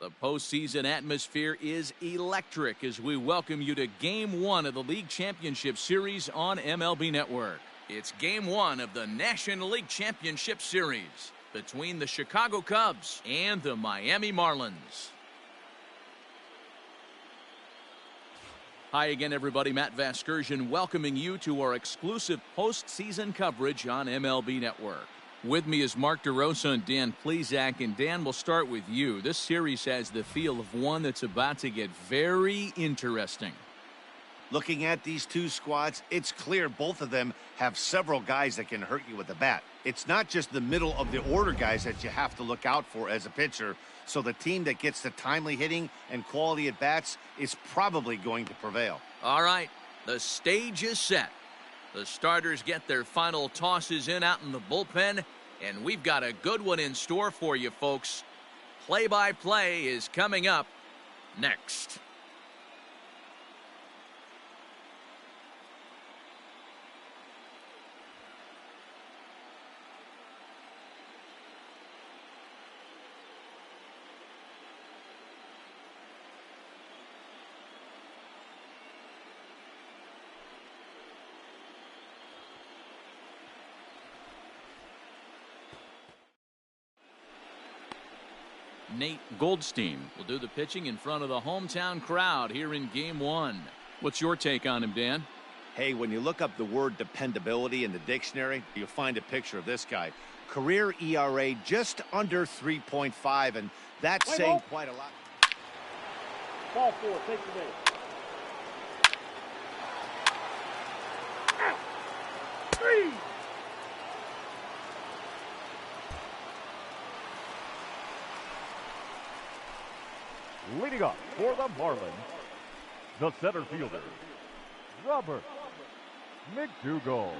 The postseason atmosphere is electric as we welcome you to Game 1 of the League Championship Series on MLB Network. It's Game 1 of the National League Championship Series between the Chicago Cubs and the Miami Marlins. Hi again, everybody. Matt Vasgersian welcoming you to our exclusive postseason coverage on MLB Network. With me is Mark DeRosa and Dan Plesac, and Dan, we'll start with you. This series has the feel of one that's about to get very interesting. Looking at these two squads, it's clear both of them have several guys that can hurt you with the bat. It's not just the middle of the order guys that you have to look out for as a pitcher. So the team that gets the timely hitting and quality at bats is probably going to prevail. All right, the stage is set. The starters get their final tosses in out in the bullpen, and we've got a good one in store for you, folks. Play-by-play is coming up next. Nate Goldstein will do the pitching in front of the hometown crowd here in Game 1. What's your take on him, Dan? Hey, when you look up the word dependability in the dictionary, you'll find a picture of this guy. Career ERA just under 3.5, and that's saying quite a lot. Ball 4, take the base. Out. 3. Leading up for the Marlins, the center fielder, Robert McDougall.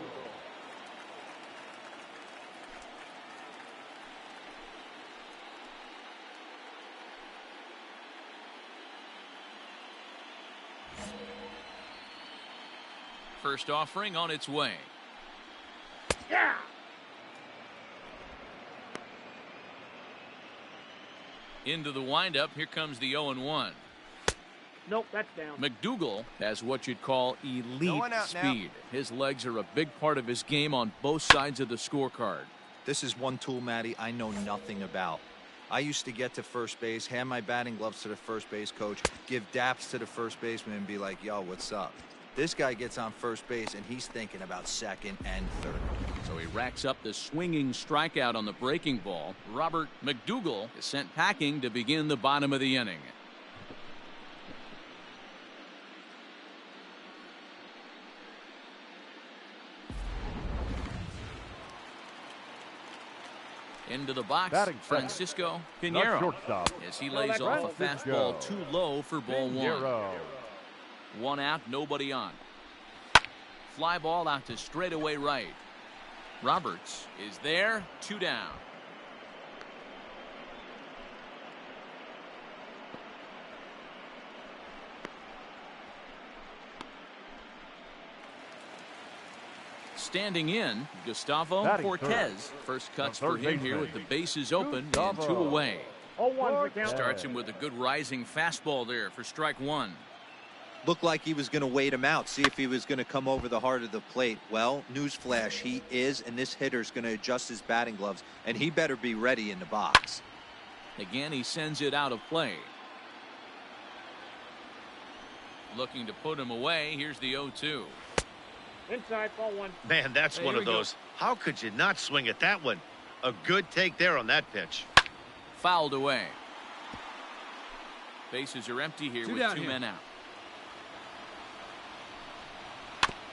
First offering on its way. Yeah. Into the windup, here comes the 0-1. Nope, that's down. McDougall has what you'd call elite speed. His legs are a big part of his game on both sides of the scorecard. This is one tool, Matty, I know nothing about. I used to get to first base, hand my batting gloves to the first base coach, give daps to the first baseman and be like, yo, what's up? This guy gets on first base and he's thinking about second and third. So he racks up the swinging strikeout on the breaking ball. Robert McDougall is sent packing to begin the bottom of the inning. Into the box, Francisco Pinheiro, as he lays off a fastball too low for ball 1. 1 out, nobody on. Fly ball out to straightaway right. Roberts is there, 2 down. Standing in, Gustavo Cortez. First cuts for him here with the bases open and 2 away. Starts him with a good rising fastball there for strike 1. Looked like he was going to wait him out, see if he was going to come over the heart of the plate. Well, newsflash, he is, and this hitter's going to adjust his batting gloves, and he better be ready in the box. Again, he sends it out of play. Looking to put him away. Here's the 0-2. Inside, ball 1. Man, that's one of those. How could you not swing at that one? A good take there on that pitch. Fouled away. Bases are empty here with 2 men out.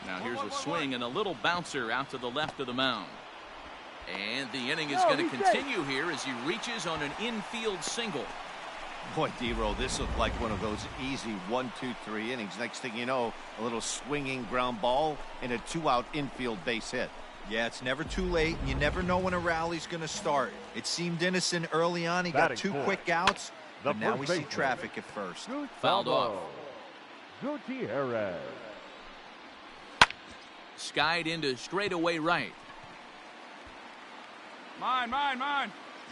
Now here's a swing and a little bouncer out to the left of the mound. And the inning is going to continue here as he reaches on an infield single. Boy, D-Roll, this looked like one of those easy 1, 2, 3 innings. Next thing you know, a little swinging ground ball and a 2-out infield base hit. Yeah, it's never too late. You never know when a rally's going to start. It seemed innocent early on. He got 2 quick outs, but now we see traffic at first. Fouled off. Gutierrez. Skied into straightaway right. Mine.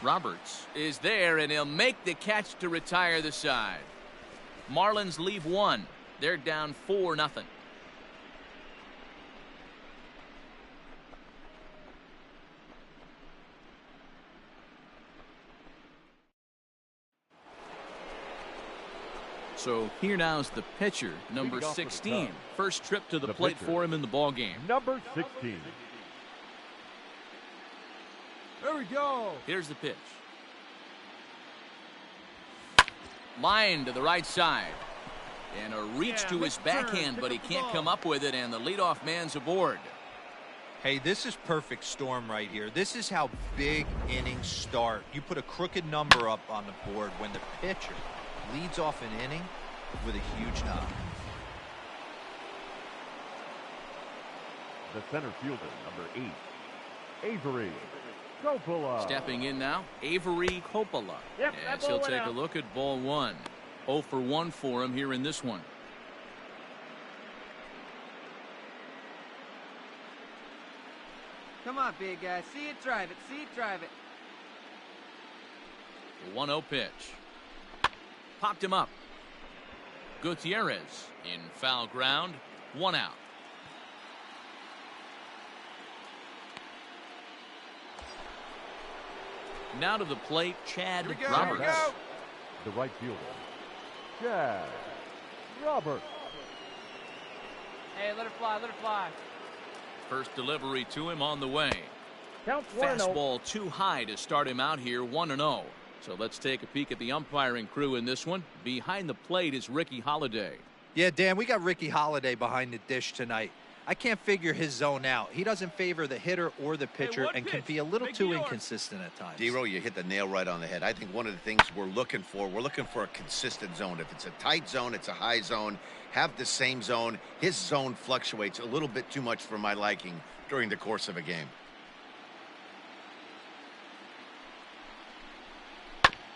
Roberts is there, and he'll make the catch to retire the side. Marlins leave one. They're down 4-0. So here now is the pitcher, number 16. First trip to the plate for him in the ball game. Number 16. There we go. Here's the pitch. Line to the right side. And a reach to his backhand, but he can't come up with it, and the leadoff man's aboard. Hey, this is perfect storm right here. This is how big innings start. You put a crooked number up on the board when the pitcher leads off an inning with a huge knock. The center fielder, number 8, Avery Coppola. Stepping in now, Avery Coppola. Yep, as he'll take a look at ball one. 0 for 1 for him here in this one. Come on, big guy. See it, drive it. See it, drive it. The 1-0 pitch. Popped him up. Gutierrez in foul ground. 1 out. Now to the plate, Chad Roberts. The right fielder, Chad Roberts. Hey, let it fly, let it fly. First delivery to him on the way. Counts 1-0. Fastball too high to start him out here, 1-0. So let's take a peek at the umpiring crew in this one. Behind the plate is Ricky Holiday. Yeah, Dan, we got Ricky Holiday behind the dish tonight. I can't figure his zone out. He doesn't favor the hitter or the pitcher and can be a little too inconsistent at times. D-Row, you hit the nail right on the head. I think one of the things we're looking for a consistent zone. If it's a tight zone, it's a high zone. Have the same zone. His zone fluctuates a little bit too much for my liking during the course of a game.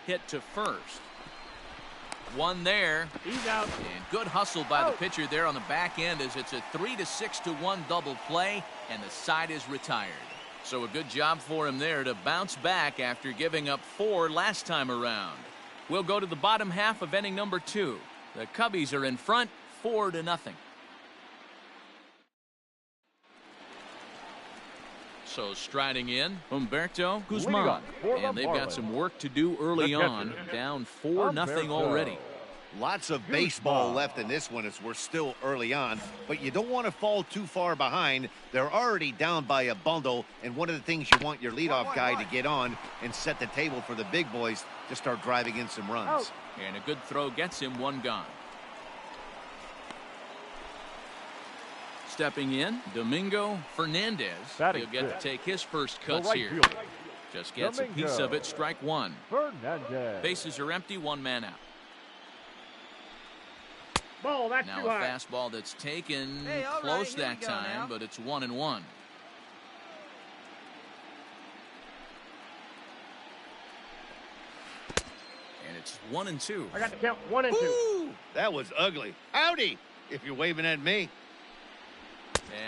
Hit to first. One there. He's out. And good hustle by the pitcher there on the back end as it's a 3-6-1 double play, and the side is retired. So a good job for him there to bounce back after giving up 4 last time around. We'll go to the bottom half of inning number 2. The Cubbies are in front, 4-0. So striding in, Humberto Guzman. And they've got some work to do early on. Down 4-0 already. Lots of baseball left in this one as we're still early on, but you don't want to fall too far behind. They're already down by a bundle, and one of the things you want your leadoff guy to get on and set the table for the big boys to start driving in some runs. And a good throw gets him 1 gone. Stepping in, Domingo Fernandez. He'll get to take his first cuts here. Just gets a piece of it, strike 1. Fernandez. Bases are empty, 1 man out. Ball, that's now too a high. fastball that's taken all close right, that time, now. but it's 1-1. And it's 1-2. I got to count 1 and 2. Ooh, that was ugly. Howdy, if you're waving at me.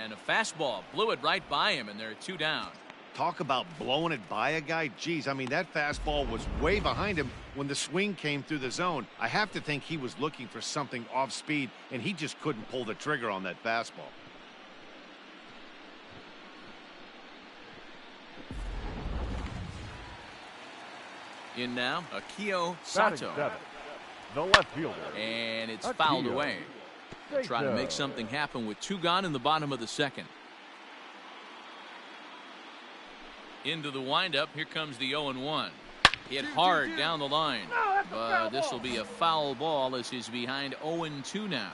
And a fastball blew it right by him, and there are 2 down. Talk about blowing it by a guy. Geez, I mean, that fastball was way behind him when the swing came through the zone. I have to think he was looking for something off speed, and he just couldn't pull the trigger on that fastball. In now, Akio Sato. The left fielder. And it's Akio fouled away. Sato. Try to make something happen with 2 gone in the bottom of the 2nd. Into the windup. Here comes the 0-1. Hit hard down the line. But this will be a foul ball as he's behind 0-2 now.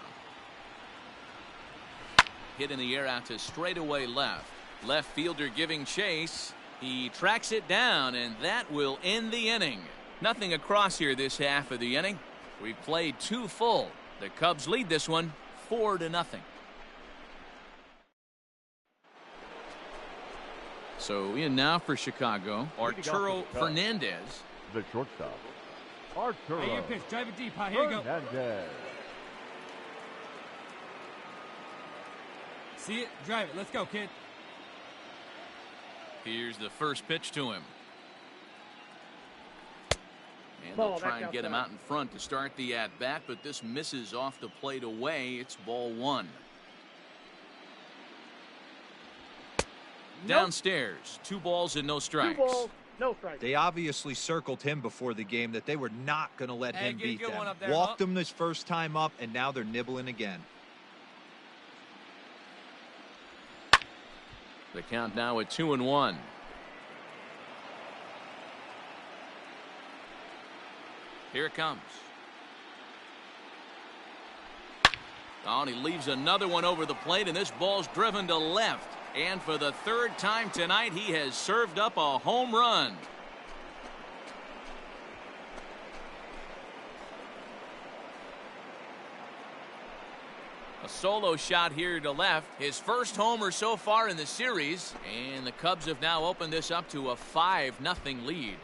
Hit in the air out to straightaway left. Left fielder giving chase. He tracks it down, and that will end the inning. Nothing across here this half of the inning. We've played 2 full. The Cubs lead this one 4-0. So in now for Chicago, Arturo Fernandez. The shortstop, Arturo. Hey, your pitch. Drive it deep. Here you go. Fernandez. See it, drive it. Let's go, kid. Here's the first pitch to him. And they'll try and get him out in front to start the at-bat, but this misses off the plate away. It's ball one. Downstairs, 2 balls and no strikes. 2 balls, no strikes. They obviously circled him before the game that they were not going to let him beat them. Walked him this first time up, and now they're nibbling again. The count now at 2-1. Here it comes. Oh, and he leaves another one over the plate, and this ball's driven to left. And for the 3rd time tonight, he has served up a home run. A solo shot here to left. His first homer so far in the series. And the Cubs have now opened this up to a 5-0 lead.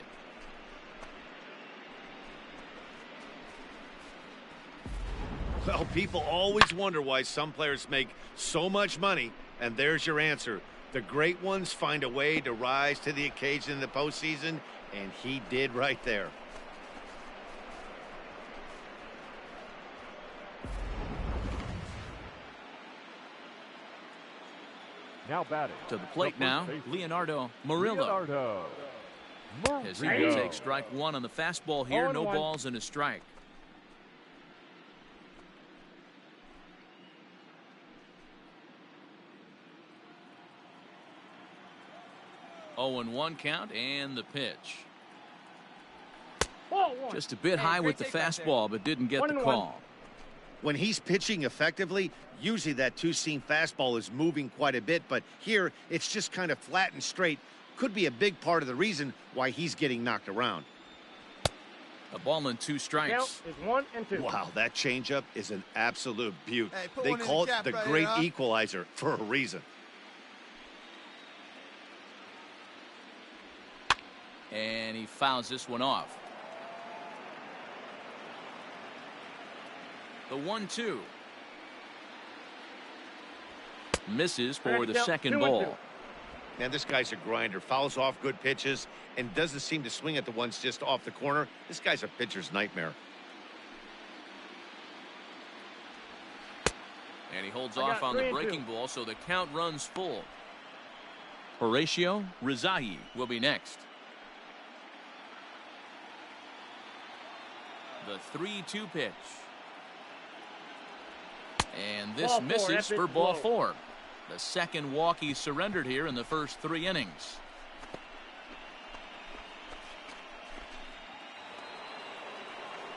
Well, people always wonder why some players make so much money, and there's your answer. The great ones find a way to rise to the occasion in the postseason, and he did right there. Now batting. To the plate now, Leonardo Murillo. As he will take strike 1 on the fastball here. No balls and a strike. Oh, and 1 count and the pitch. Just a bit high with the fastball, but didn't get the call. When he's pitching effectively, usually that 2-seam fastball is moving quite a bit, but here it's just kind of flat and straight. Could be a big part of the reason why he's getting knocked around. A ball and 2 strikes. Count is 1 and 2. Wow, that changeup is an absolute beaut. Hey, they call it the great equalizer for a reason. And he fouls this one off. The 1-2. Misses for the second ball. Man, this guy's a grinder. Fouls off good pitches and doesn't seem to swing at the ones just off the corner. This guy's a pitcher's nightmare. And he holds off on the breaking ball, so the count runs full. Horacio Rizai will be next. The 3-2 pitch. And this misses for ball 4. The second walk he surrendered here in the first 3 innings.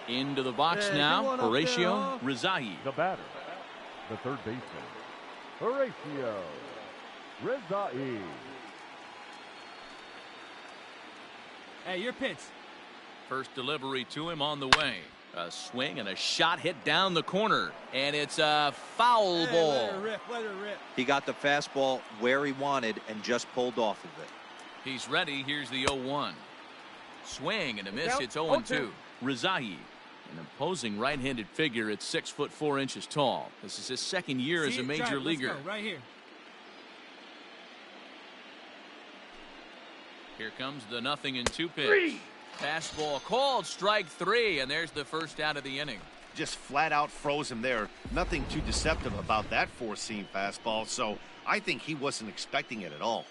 Into the box now, Horacio Rizai. The batter, the third baseman, Horacio Rizai. Hey, your pitch. First delivery to him on the way. A swing and a shot hit down the corner. And it's a foul ball. Let her rip. He got the fastball where he wanted and just pulled off of it. He's ready. Here's the 0-1. Swing and a miss. It's 0-2. Rizai, an imposing right-handed figure at 6'4" tall. This is his second year as a major leaguer. Let's go, right here. Here comes the 0-2 pitch. Fastball called, strike 3, and there's the first out of the inning. Just flat out froze him there. Nothing too deceptive about that 4-seam fastball, so I think he wasn't expecting it at all.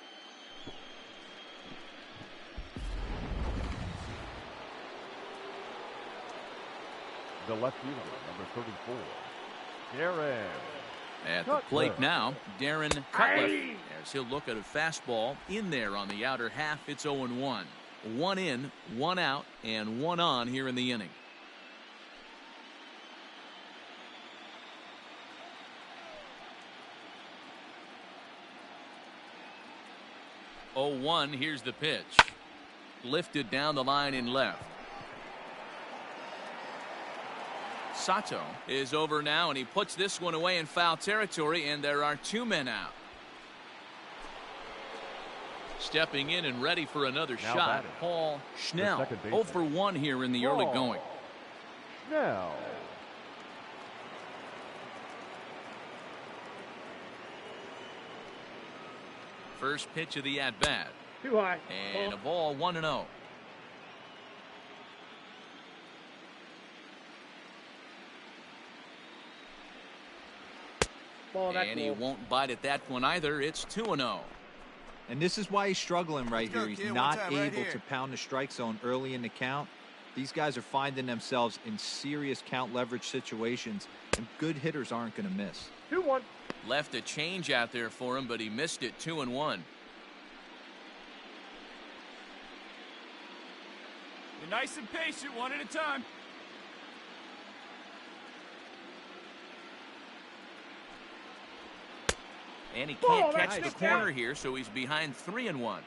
The left fielder, number 34, Darren. At the plate now, Darren Cutliff. As he'll look at a fastball in there on the outer half. It's 0-1. 1 in, 1 out, and 1 on here in the inning. Oh, 1, here's the pitch. Lifted down the line in left. Sato is over now, and he puts this one away in foul territory, and there are 2 men out. Stepping in and ready for another shot, batting, Paul Schnell. 0 for 1 here in the early going. Schnell. First pitch of the at-bat. Too high. And a ball 1-0. Ball that And he close. won't bite at that one either. It's 2-0. And this is why he's struggling right here. go, He's kid. One not time, right able here. to pound the strike zone early in the count. These guys are finding themselves in serious count leverage situations, and good hitters aren't going to miss. 2-1. Left a change out there for him, but he missed it. 2-1. You're nice and patient, one at a time. And he Whoa, can't that's catch the nice. corner here, so he's behind 3-1.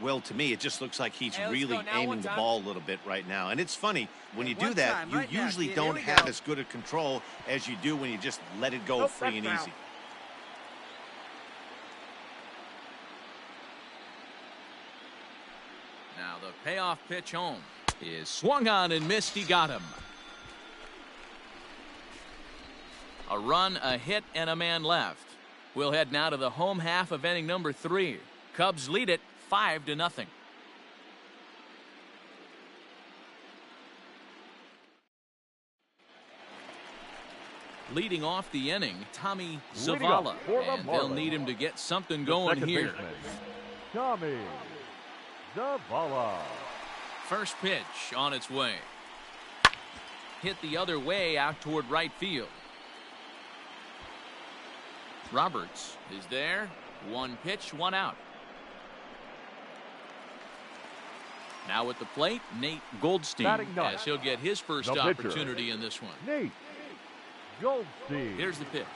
Well, to me, it just looks like he's Hey, let's really go now, aiming one the time. ball a little bit right now. And it's funny, when you do one that, time, you right now, usually kid. Here don't we have go. as good a control as you do when you just let it go Nope, free and that's easy. Now the payoff pitch home is swung on and missed. He got him. A run, a hit, and a man left. We'll head now to the home half of inning number 3. Cubs lead it 5-0. Leading off the inning, Tommy Leading up Zavala, for the and they'll Marlins, need him to get something the going second here. baseman, Tommy Zavala. First pitch on its way. Hit the other way out toward right field. Roberts is there. One pitch, one out. Now at the plate, Nate Goldstein, Batting ninth, as he'll get his first the pitcher, opportunity in this one. Nate Goldstein. Here's the pitch.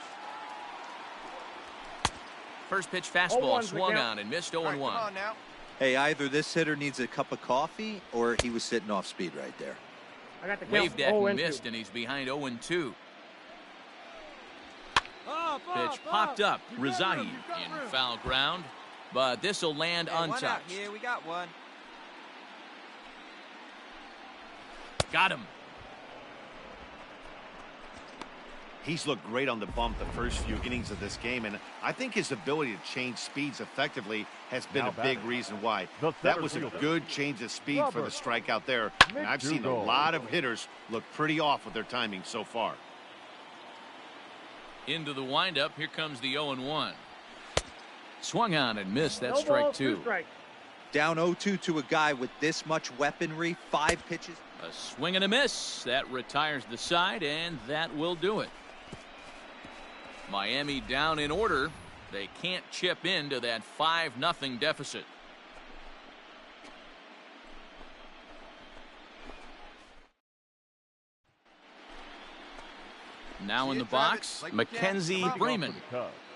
First pitch fastball 0-1's the swung count. on and missed All right, 0-1. come on now. Hey, either this hitter needs a cup of coffee or he was sitting off speed right there. I got the count. Waved at 0-2. and missed, and he's behind 0-2. Up, Pitch popped up. You got Rezahi room, you got in room. foul ground, but this will land Hey, one out untouched. here. We got one. Got him. He's looked great on the bump the first few innings of this game, and I think his ability to change speeds effectively has been Now a big batting, reason why. the That center was a fielder, good change of speed for the Robert strikeout there, and I've seen a McDougal. lot of hitters look pretty off with their timing so far. Into the windup. Here comes the 0-1. Swung on and missed. That's No strike ball, 2. 2 strikes. Down 0-2 to a guy with this much weaponry, 5 pitches. A swing and a miss. That retires the side, and that will do it. Miami down in order. They can't chip into that 5-0 deficit. Now in the box, Mackenzie Freeman.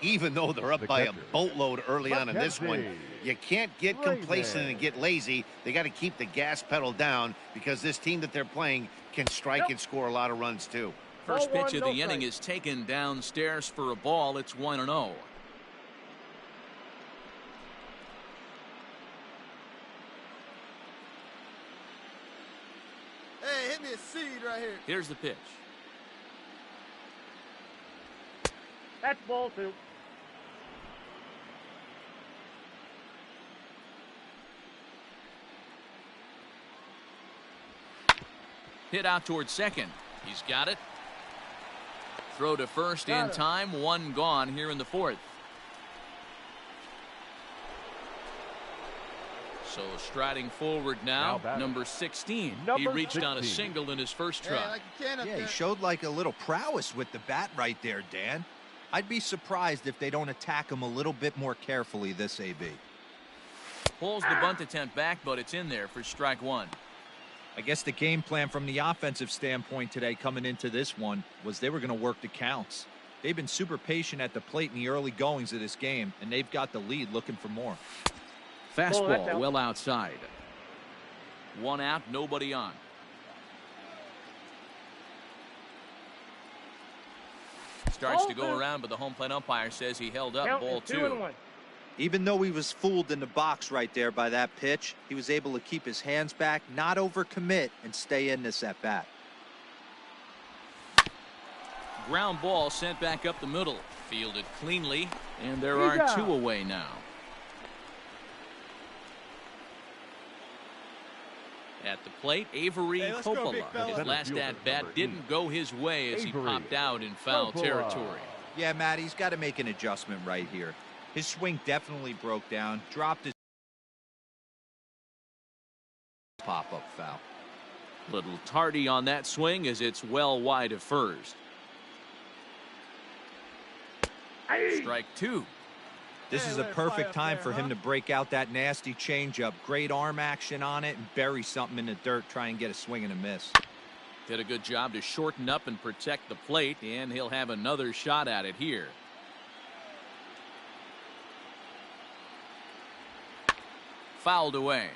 Even though they're up The by a catcher, boatload early on in this one, Mackenzie you can't get Freeman. complacent and get lazy. They got to keep the gas pedal down because this team that they're playing can strike and score a lot of runs too. First pitch of no the inning strike. is taken downstairs for a ball. It's 1-0. Hey, hit me a seed right here. Here's the pitch. That's ball 2. Hit out towards second. He's got it. Throw to first Got in it. time. One gone here in the 4th. So striding forward now, Now batting. number 16. He Number reached on a 16. single in his first Hey, try. like you can up Yeah, he there. showed like a little prowess with the bat right there, Dan. I'd be surprised if they don't attack him a little bit more carefully this AB. Pulls the bunt attempt back, but it's in there for strike 1. I guess the game plan from the offensive standpoint today coming into this one was they were going to work the counts. They've been super patient at the plate in the early goings of this game, and they've got the lead looking for more. that's Fastball out. well outside. One out, nobody on. Starts to go Ball 2. around, but the home plate umpire says he held up. Count Ball is 2. 2-1. Even though he was fooled in the box right there by that pitch, he was able to keep his hands back, not overcommit, and stay in this at bat. Ground ball sent back up the middle. Fielded cleanly, and there He's are out. 2 away now. At the plate, Avery Hey, let's go, big Coppola. fella. His last Center at bat fielder, didn't go his way as he Avery popped out in foul Coppola. territory. Yeah, Matt, he's got to make an adjustment right here. His swing definitely broke down, dropped his pop-up foul. Little tardy on that swing as it's well wide of first. Strike two. This is a perfect time for him to break out that nasty changeup. Great arm action on it and bury something in the dirt. Try and get a swing and a miss. Did a good job to shorten up and protect the plate, and he'll have another shot at it here. Fouled away.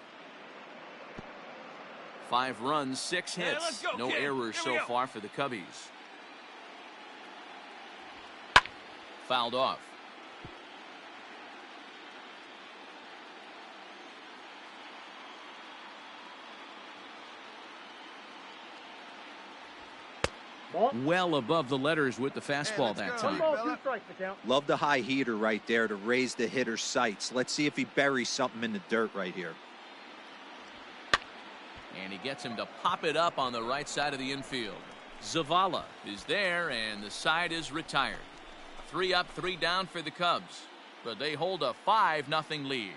5 runs, 6 hits. Let's go, No kid. errors Here we so go. far for the Cubbies. Fouled off. Ball. Well above the letters with the fastball let's that go. One time. ball, 2 strikes to count. Love the high heater right there to raise the hitter's sights. Let's see if he buries something in the dirt right here. And he gets him to pop it up on the right side of the infield. Zavala is there, and the side is retired. 3 up, 3 down for the Cubs, but they hold a 5-0 lead.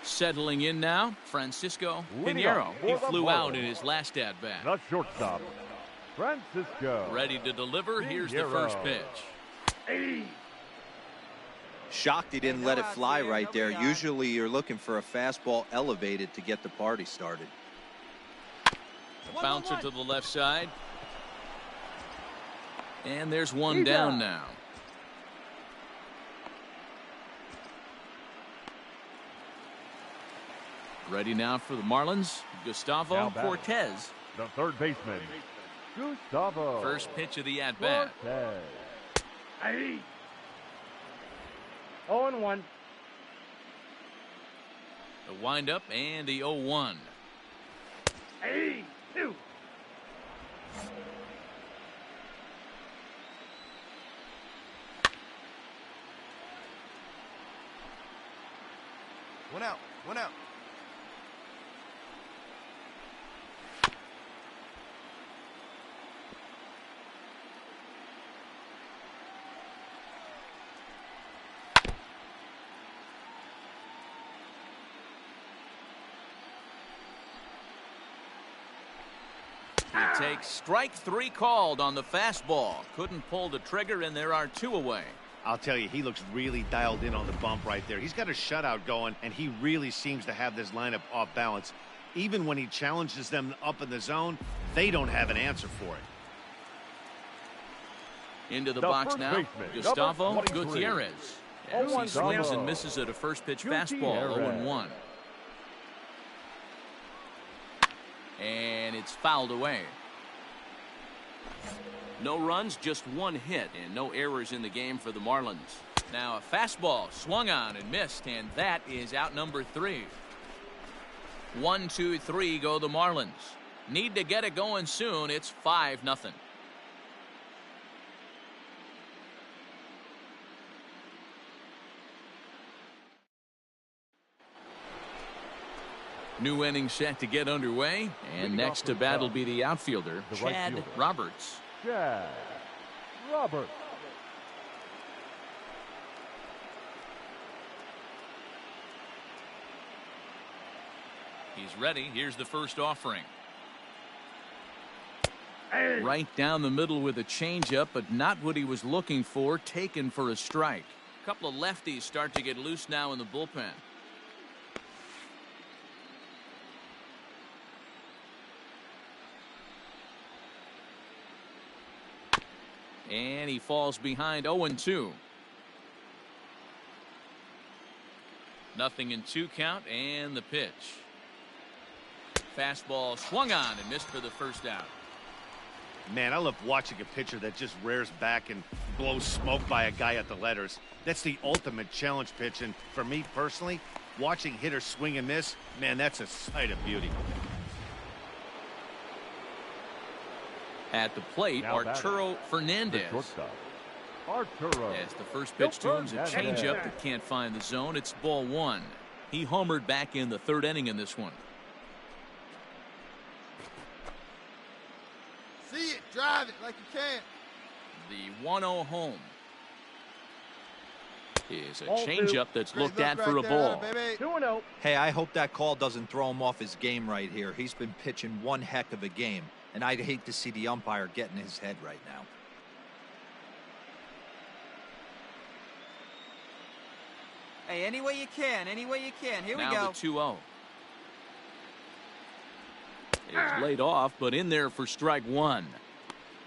Settling in now, Francisco Leading Pinheiro. up He for the flew ball. out in his last at-bat. The shortstop, Francisco. Ready to deliver. Here's the first pitch. Shocked he didn't let it fly right there. Usually you're looking for a fastball elevated to get the party started. Bouncer to the left side. And there's one down now. Ready now for the Marlins, Gustavo Now batting. Cortez. The third baseman, Gustavo. First pitch of the at-bat. Cortez. 0-1. The windup and the 0-1. 2. One out. One out. He takes strike 3 called on the fastball. Couldn't pull the trigger, and there are 2 away. I'll tell you, he looks really dialed in on the bump right there. He's got a shutout going, and he really seems to have this lineup off balance. Even when he challenges them up in the zone, they don't have an answer for it. Into the The box first now, baseman, Gustavo number 23. Gutierrez. As he 0-1 swings Gustavo and misses at a first pitch fastball, Gutierrez. 0-1. And it's fouled away. No runs, just 1 hit, and no errors in the game for the Marlins. Now a fastball swung on and missed, and that is out number 3. 1, 2, 3 go the Marlins. Need to get it going soon. It's 5-0. New inning set to get underway, and Leading next off to the bat will top, be the outfielder, the right Chad fielder. Roberts. Chad Roberts. He's ready. Here's the first offering. Right down the middle with a changeup, but not what he was looking for. Taken for a strike. A couple of lefties start to get loose now in the bullpen. And he falls behind 0-2. Nothing in 2 count, and the pitch. Fastball swung on and missed for the first out. Man, I love watching a pitcher that just rears back and blows smoke by a guy at the letters. That's the ultimate challenge pitch, and for me personally, watching hitters swing and miss, man, that's a sight of beauty. At the plate, Now Arturo The Fernandez. shortstop, Arturo. As the first pitch to him is a Fernandez. changeup that can't find the zone. It's ball 1. He homered back in the third inning in this one. See it, drive it like you can. The 1-0 home. Is a Ball two. changeup that's Great looked look at right for a there, ball. baby. 2-0. Hey, I hope that call doesn't throw him off his game right here. He's been pitching one heck of a game, and I'd hate to see the umpire get in his head right now. Hey, any way you can, any way you can. Here we Now go. the 2-0. It's laid off, but in there for strike one.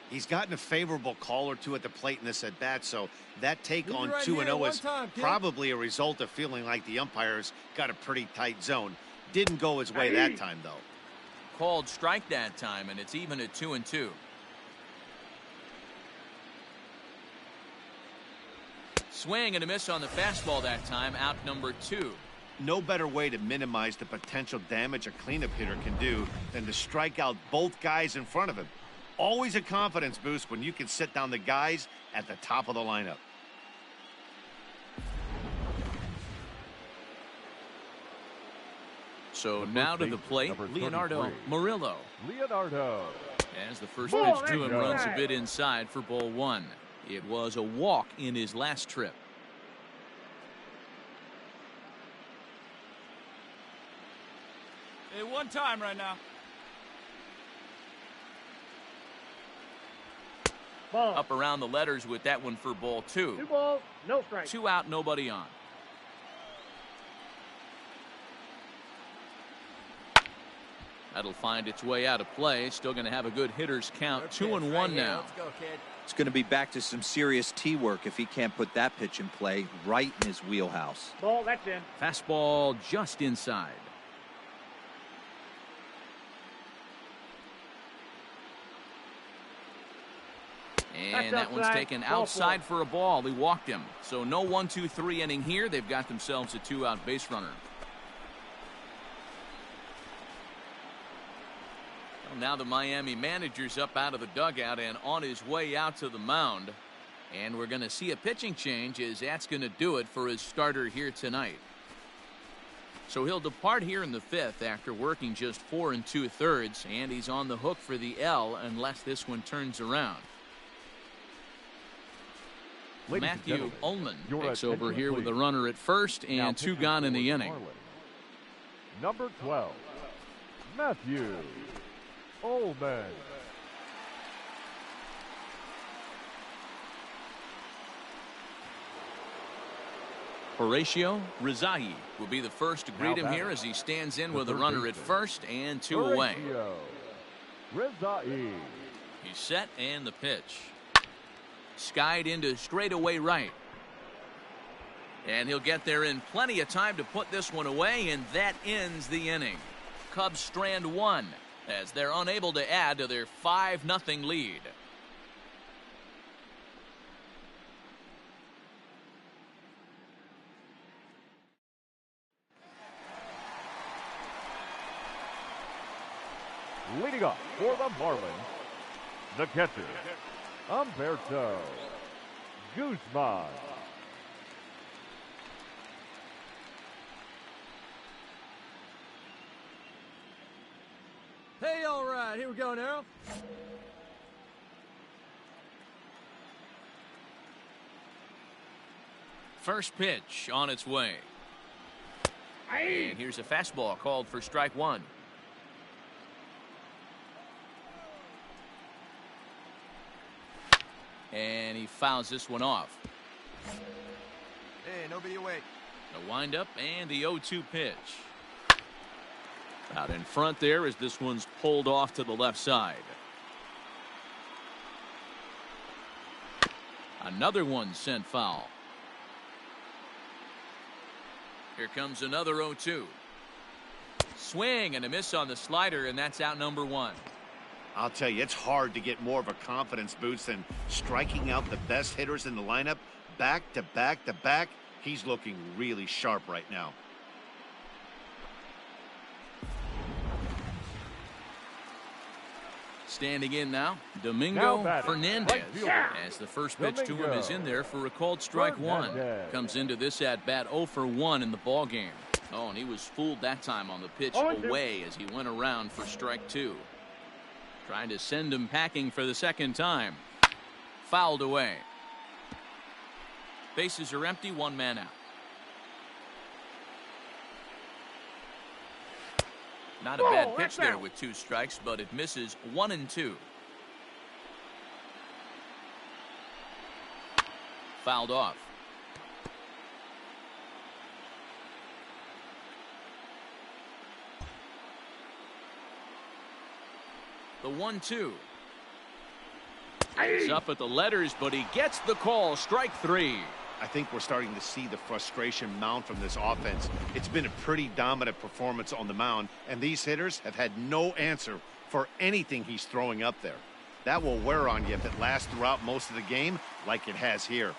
He's gotten a favorable call or two at the plate in this at bat, so that take Leave it on right 2-0 here, one is time, kid. probably a result of feeling like the umpires got a pretty tight zone. Didn't go his way that time, though. Called strike that time, and it's even at 2-2. Swing and a miss on the fastball that time, out number 2. No better way to minimize the potential damage a cleanup hitter can do than to strike out both guys in front of him. Always a confidence boost when you can sit down the guys at the top of the lineup. So now to the plate, Number Leonardo 33. Murillo. Leonardo. As the first Ball, pitch to him that's runs a right. bit inside for ball 1. It was a walk in his last trip. Hey, one time right now. Ball. Up around the letters with that one for ball 2. 2 balls, no strikes. 2 out, nobody on. That'll find its way out of play. Still going to have a good hitter's count. 2-1 now. Let's go, kid. It's going to be back to some serious tee work if he can't put that pitch in play right in his wheelhouse. Ball, that's in. Fastball just inside. And That's that one's outside. taken Ball outside for a ball. He walked him. So no 1-2-3 inning here. They've got themselves a 2-out base runner. Well, now the Miami manager's up out of the dugout and on his way out to the mound. And we're going to see a pitching change as that's going to do it for his starter here tonight. So he'll depart here in the 5th after working just 4 2/3, and he's on the hook for the L unless this one turns around. Ladies and Matthew gentlemen, Ullman your takes over attention, here with please. a runner at first Now and 2 pitching gone in for the inning. Marlins. Number 12, Matthew Ullman. Horatio Rizai will be the first to greet him here as he stands in with a runner at first and 2 away. Horatio Rizai. He's set and the pitch. Skied into straightaway right. And he'll get there in plenty of time to put this one away, and that ends the inning. Cubs strand 1 as they're unable to add to their 5-0 lead. Leading up for the Marlins, the catcher, Humberto Guzman. Hey, all right. Here we go now. First pitch on its way. And here's a fastball called for strike 1. And he fouls this one off. Hey, nobody away. The windup and the 0-2 pitch. Out in front there as this one's pulled off to the left side. Another one sent foul. Here comes another 0-2. Swing and a miss on the slider, and that's out number 1. I'll tell you, it's hard to get more of a confidence boost than striking out the best hitters in the lineup back to back to back. He's looking really sharp right now. Standing in now, Domingo Now batting, Fernandez. right fielder. As the first pitch to him Domingo is in there for a called strike 1. Fernandez. Comes into this at bat 0 for 1 in the ball game. Oh, and he was fooled that time on the pitch 0-2. away as he went around for strike 2. Trying to send him packing for the second time. Fouled away. Bases are empty, 1 man out. Not a bad pitch there with 2 strikes, but it misses 1-2. Fouled off. The 1-2. He's up at the letters, but he gets the call. Strike 3. I think we're starting to see the frustration mount from this offense. It's been a pretty dominant performance on the mound, and these hitters have had no answer for anything he's throwing up there. That will wear on you if it lasts throughout most of the game like it has here.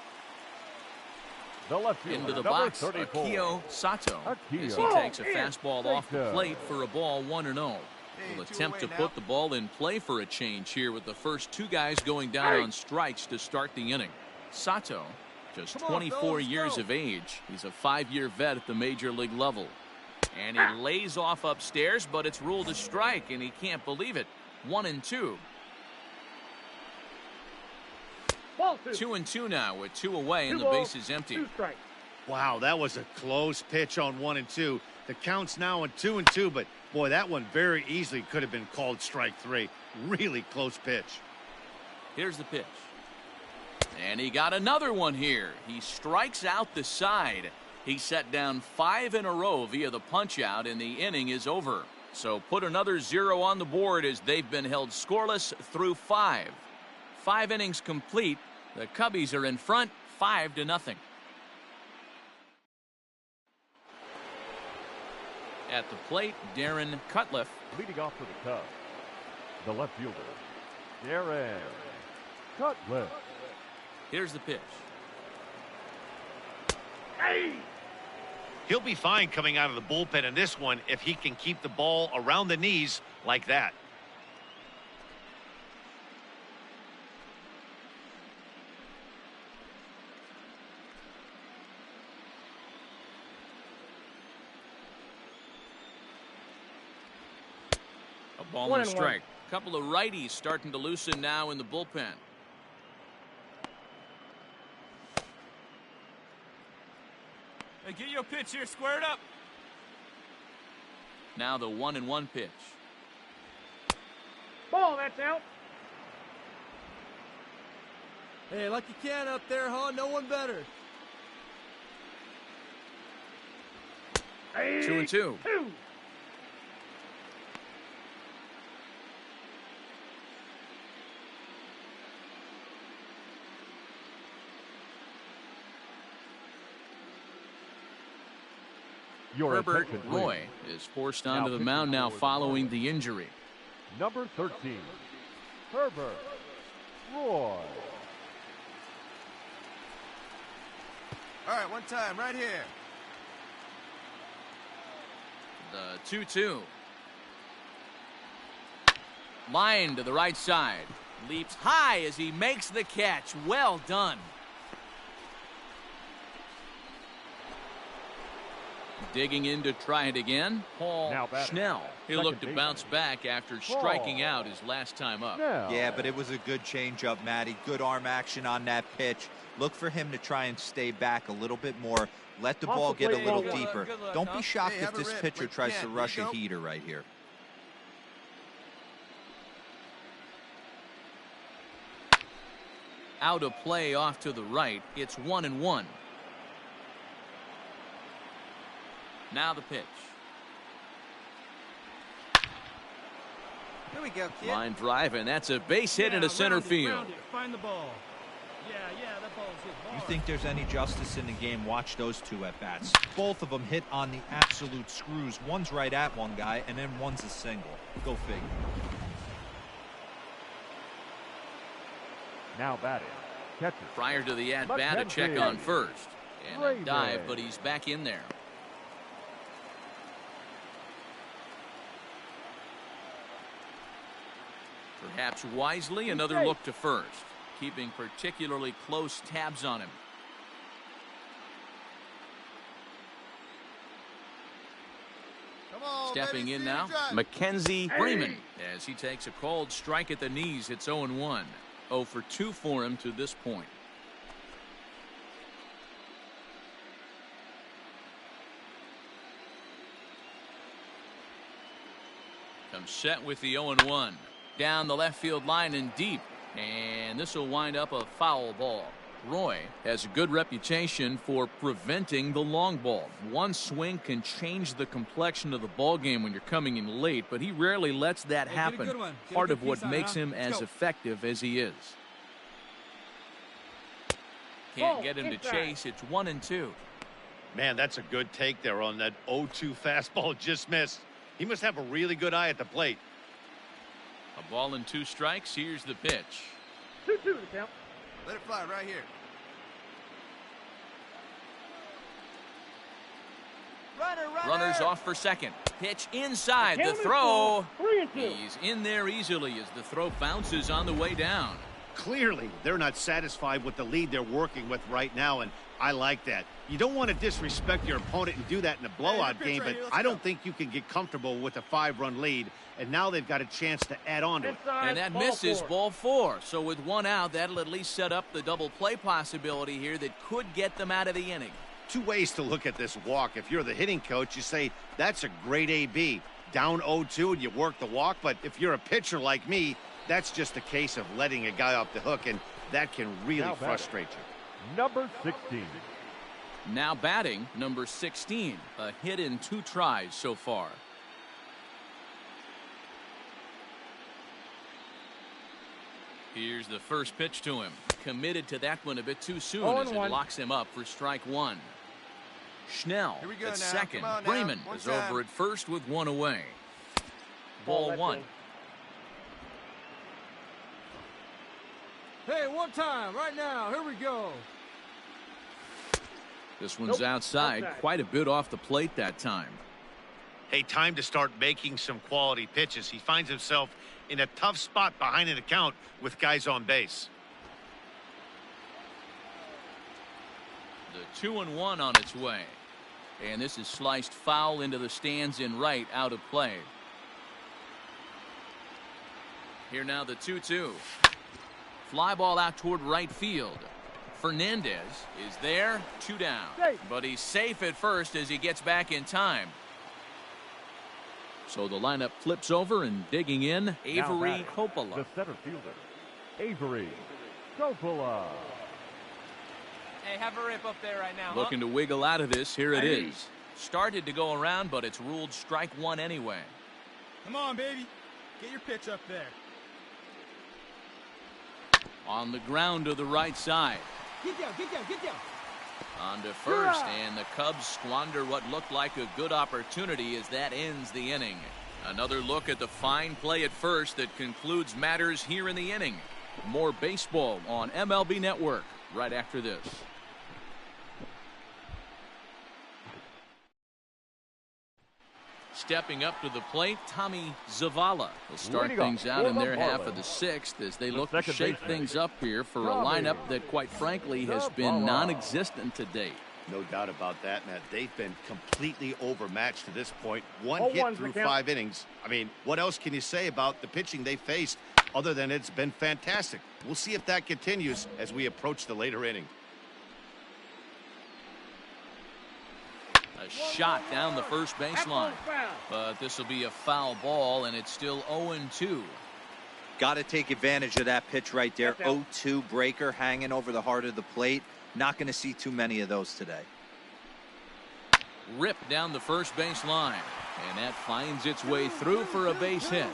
The left fielder, Into the number box, 34. Akio Sato, Akio. as he takes a fastball off the plate for a ball 1-0. Hey, Will 2 attempt to away put now. the ball in play for a change here with the first 2 guys going down on strikes to start the inning. Sato, just Come on, 24 fellas, years go. of age. He's a 5-year vet at the major league level. And he lays off upstairs, but it's ruled a strike, and he can't believe it. 1-2. Ball 2. 2-2 now with 2 away, and 2 the balls, base is empty. 2 strikes. Wow, that was a close pitch on 1-2. The count's now at 2-2, but boy, that one very easily could have been called strike 3. Really close pitch. Here's the pitch. And he got another one here. He strikes out the side. He set down 5 in a row via the punch out, and the inning is over. So put another 0 on the board as they've been held scoreless through 5. 5 innings complete. The Cubbies are in front 5-0. At the plate, Darren Cutliff. Leading off for the Cubs, the left fielder, Darren Cutliff. Here's the pitch. He'll be fine coming out of the bullpen in this one if he can keep the ball around the knees like that. A ball and a strike. A couple of righties starting to loosen now in the bullpen. Hey, get your pitch here squared up. Now the 1-1 pitch. Ball, that's out. Hey, like you can up there, huh? No one better. 2-2. 2. Your Herbert attention, please. Roy is forced onto the pitching mound now for the following Marlins. the injury. Number 13, Herbert Roy. All right, 1 time, right here. The 2-2. Line to the right side. Leaps high as he makes the catch. Well done. Digging in to try it again, Paul Now batting. Schnell. He'll Second look to baseman. bounce back after Paul. striking out his last time up. Now, Yeah, but it was a good changeup, Matty. Good arm action on that pitch. Look for him to try and stay back a little bit more. Let the Off ball the get a plate, little ball one. deeper. Good luck, Don't huh? be shocked Hey, if have a this rip pitcher like you tries to can. rush Here a you go. heater right here. Out of play off to the right. It's 1-1. Now the pitch. Here we go, kid. Line drive, and that's a base hit into center field. Find the ball. Yeah, that ball's hit You hard. think there's any justice in the game, watch those 2 at-bats. Both of them hit on the absolute screws. One's right at one guy, and then one's a single. Go figure. now batting, catcher. Prior to the at-bat, a check on first. And a Raven. dive, but he's back in there. Perhaps wisely, another look to first, keeping particularly close tabs on him. Stepping in now, Mackenzie Freeman, as he takes a called strike at the knees. It's 0-1. 0 for 2 for him to this point. Comes set with the 0-1. Down the left field line and deep. And this will wind up a foul ball. Roy has a good reputation for preventing the long ball. One swing can change the complexion of the ball game when you're coming in late, but he rarely lets that happen. Part of what makes him as effective as he is. Can't get him to chase. It's 1-2. Man, that's a good take there on that 0-2 fastball. Just missed. He must have a really good eye at the plate. A ball and 2 strikes. Here's the pitch. 2-2 to count. Let it fly right here. Runners off for second. Pitch inside. The throw. 3-2. He's in there easily as the throw bounces on the way down. Clearly, they're not satisfied with the lead they're working with right now, and I like that. You don't want to disrespect your opponent and do that in a blowout game, but I don't think you can get comfortable with a 5-run lead, and now they've got a chance to add on to it. And that misses ball 4. So with 1 out, that'll at least set up the double play possibility here that could get them out of the inning. 2 ways to look at this walk. If you're the hitting coach, you say, that's a great AB. Down 0-2 and you work the walk, but if you're a pitcher like me, that's just a case of letting a guy off the hook, and that can really frustrate you. Number 16. Now batting, number 16. A hit in 2 tries so far. Here's the first pitch to him. Committed to that one a bit too soon as it locks him up for strike 1. Schnell at second. Freeman is over at first with 1 away. Ball 1. Hey, one time, right now. Here we go. This one's outside. Quite a bit off the plate that time. Hey, time to start making some quality pitches. He finds himself in a tough spot behind an account with guys on base. The 2-1 on its way. And this is sliced foul into the stands in right, out of play. Here now the 2-2. Fly ball out toward right field. Fernandez is there, 2 down. But he's safe at first as he gets back in time. So the lineup flips over, and digging in, Avery Coppola. The center fielder, Avery Coppola. Hey, have a rip up there right now. Looking to wiggle out of this. Here it is. Started to go around, but it's ruled strike 1 anyway. Come on, baby. Get your pitch up there. On the ground to the right side. Get down, get down, get down. On to first, and the Cubs squander what looked like a good opportunity as that ends the inning. Another look at the fine play at first that concludes matters here in the inning. More baseball on MLB Network right after this. Stepping up to the plate, Tommy Zavala will start things out in their half of the 6th as they look to shake things up here for a lineup that, quite frankly, has been non-existent to date. No doubt about that, Matt. They've been completely overmatched to this point. 1 hit through 5 innings. I mean, what else can you say about the pitching they faced other than it's been fantastic? We'll see if that continues as we approach the later inning. A shot down the first baseline. But this will be a foul ball, and it's still 0-2. Got to take advantage of that pitch right there. 0-2 breaker hanging over the heart of the plate. Not going to see too many of those today. Ripped down the first base line, and that finds its way through for a base hit.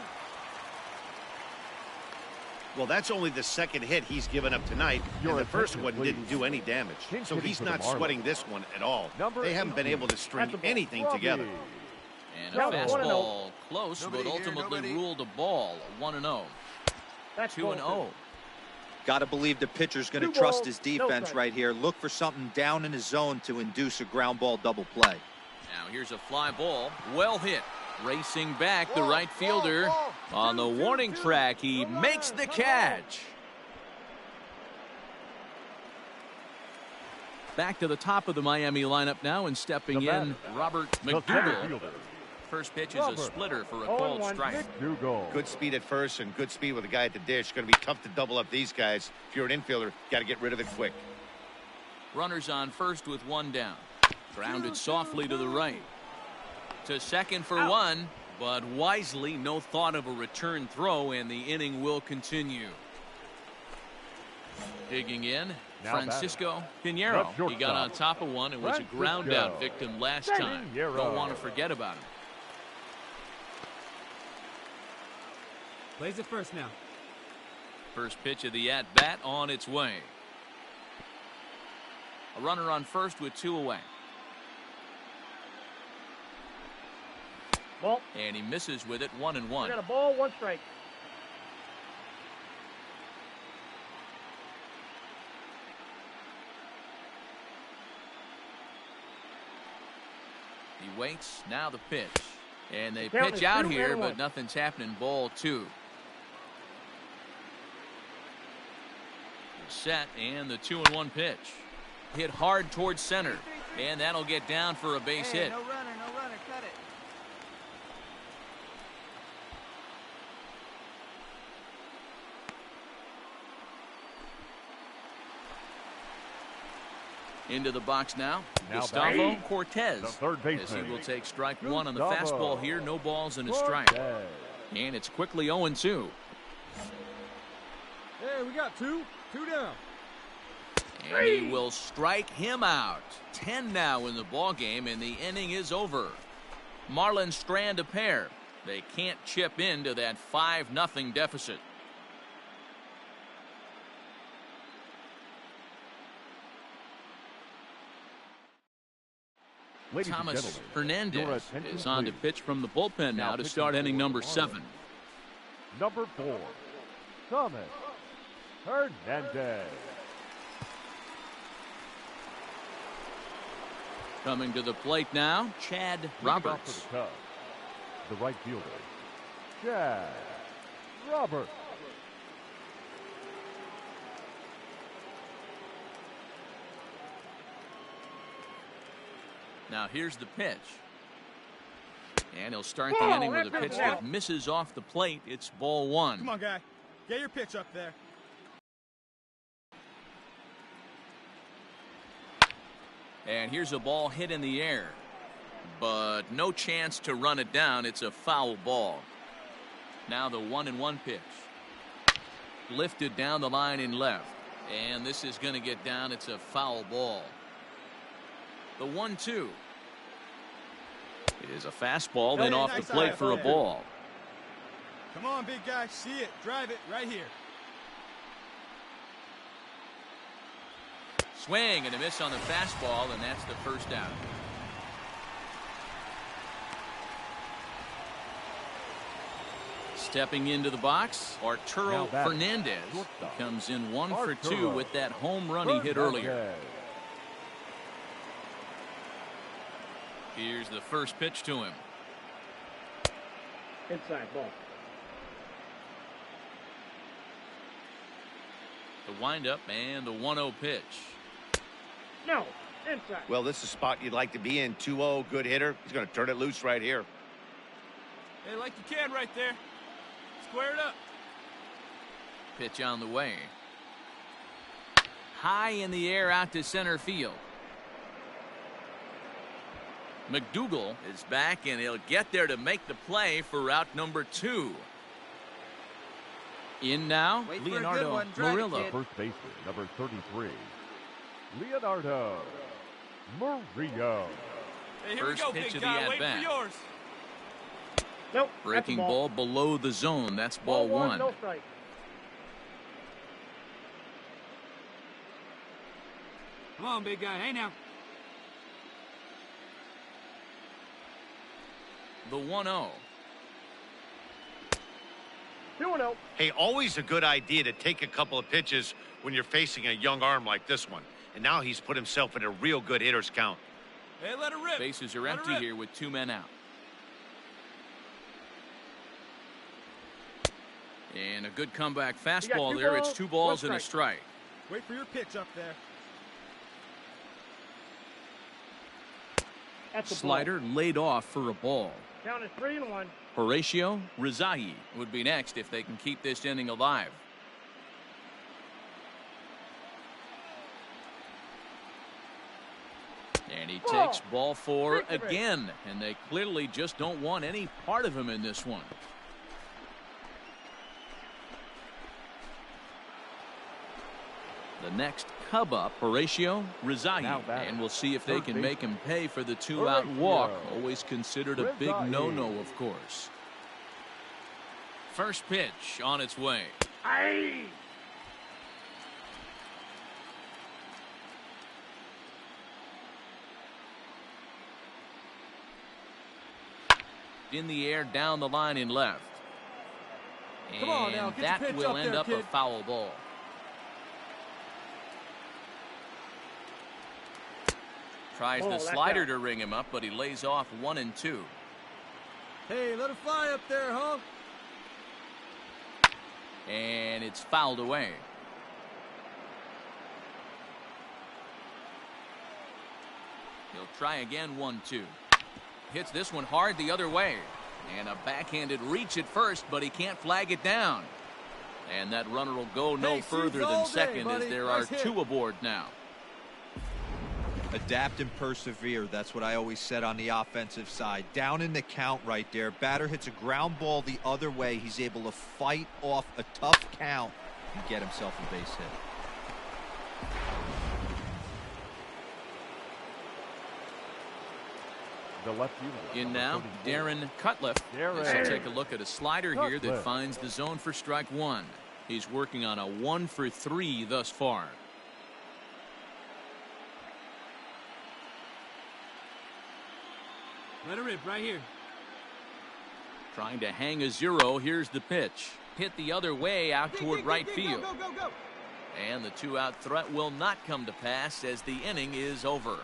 Well, that's only the 2nd hit he's given up tonight, and the first one didn't do any damage. So he's not sweating this one at all. They haven't been able to string anything together. And a fastball close, but ultimately ruled a ball. 1-0. 2-0. Got to believe the pitcher's going to trust his defense right here. Look for something down in his zone to induce a ground ball double play. Now here's a fly ball. Well hit. Racing back, the right fielder on the warning track. He makes the catch. Back to the top of the Miami lineup now, and stepping in, Robert McDougal. First pitch is a splitter for a called strike. Good speed at first and good speed with a guy at the dish. Going to be tough to double up these guys. If you're an infielder, got to get rid of it quick. Runners on first with one down. Grounded softly to the right. To second for one, but wisely, no thought of a return throw, and the inning will continue. Digging in, Francisco Pinheiro. He got on top of one and was a ground out victim last time. Don't want to forget about him. Plays it first now. First pitch of the at-bat on its way. A runner on first with two away. Ball. And he misses with it, 1-1. We got a ball, 1 strike. He waits, now the pitch. And they The count pitch is out 2 here, and but 1. nothing's happening. Ball 2. Set, and the 2-1 pitch. Hit hard towards center. And that'll get down for a base hit. No runner, cut it. Into the box now. Now Gustavo batting, Cortez. the third baseman. As he will take strike one on the Gustavo fastball here. No balls and a strike. Cortez. And it's quickly 0-2. Hey, we got 2 down. And he will strike him out. 10 now in the ball game, and the inning is over. Marlins strand a pair. They can't chip into that 5-0 deficit. Ladies and Thomas gentlemen, your Hernandez attention, is on to please. pitch from the bullpen now to pitching start inning for number the 7. Number 4, Thomas Hernandez. Coming to the plate now, Chad Leading off Roberts. for the Cubs, the right fielder, Chad Roberts. Now here's the pitch. And he'll start the inning with a pitch that misses off the plate. It's ball 1. Come on, guy. Get your pitch up there. And here's a ball hit in the air. But no chance to run it down. It's a foul ball. Now the 1-1 pitch. Lifted down the line in left. And this is going to get down. It's a foul ball. The 1-2. It is a fastball, then off the plate for a ball. Come on, big guy. See it. Drive it right here. Swing and a miss on the fastball, and that's the first out. Stepping into the box, Arturo Fernandez. He comes in 1 for 2 with that home run he hit earlier. Here's the first pitch to him. Inside ball. The windup and the 1-0 pitch. No, inside. Well, this is a spot you'd like to be in. 2-0, good hitter. He's going to turn it loose right here. Hey, like you can right there. Square it up. Pitch on the way. High in the air out to center field. McDougal is back, and he'll get there to make the play for route number 2. In now, Wait for a good Leonardo one. Drive it, Murillo. kid. First baseman, number 33, Leonardo Murillo. Hey, here First we go, pitch big of the guy. Wait for at-bat. yours. Nope. Breaking that's a ball below the zone. That's ball 1. No strike. Come on, big guy. Hey, now. The 1-0. 2-0. Hey, always a good idea to take a couple of pitches when you're facing a young arm like this one. And now he's put himself in a real good hitter's count. Hey, let her rip. Bases are Let her empty rip. here with 2 men out. And a good comeback fastball 2 there. balls, It's 2 balls 1 and a strike. Wait for your pitch up there. That's a Slider laid off for a ball. Count is 3-1. Horatio Rizai would be next if they can keep this inning alive. And he takes ball 4 again, and they clearly just don't want any part of him in this one. The next Cub up, Horatio Rizai, and we'll see if they can make him pay for the 2-out walk. Always considered a big no-no, of course. First pitch on its way. Aye. In the air, down the line in left. And Come on now, get your pitch will up end there, up kid. a foul ball. Tries the slider to ring him up, but he lays off 1 and 2. Hey, let it fly up there, huh? And it's fouled away. He'll try again, 1-2. Hits this one hard the other way. And a backhanded reach at first, but he can't flag it down. And that runner will go no further than second as there are 2 aboard now. Adapt and persevere. That's what I always said on the offensive side. Down in the count right there. Batter hits a ground ball the other way. He's able to fight off a tough count and get himself a base hit. The left fielder. In now, Darren Cutliff. Let's take a look at a slider here that finds the zone for strike 1. He's working on a 1 for 3 thus far. Let it rip right here. Trying to hang a 0. Here's the pitch. Hit the other way out toward right field. Go. And the 2-out threat will not come to pass as the inning is over.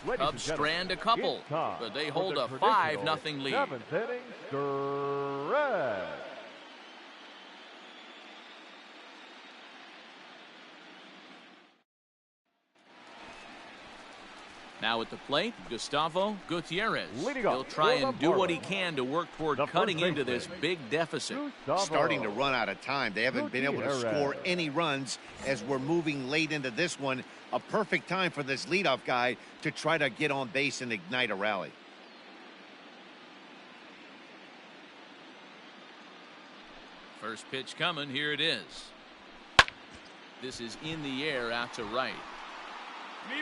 Ladies and Cubs gentlemen, strand a couple, it's time but they for hold the a traditional 5-0 lead. 7th inning stretch. Now at the plate, Gustavo Gutierrez. Leading off He'll try for and the do what he Marlins, can to work toward the cutting first into this baseman, big deficit. Starting to run out of time. They haven't been able to Gutierrez. score any runs as we're moving late into this one. A perfect time for this leadoff guy to try to get on base and ignite a rally. First pitch coming. Here it is. This is in the air out to right. Me.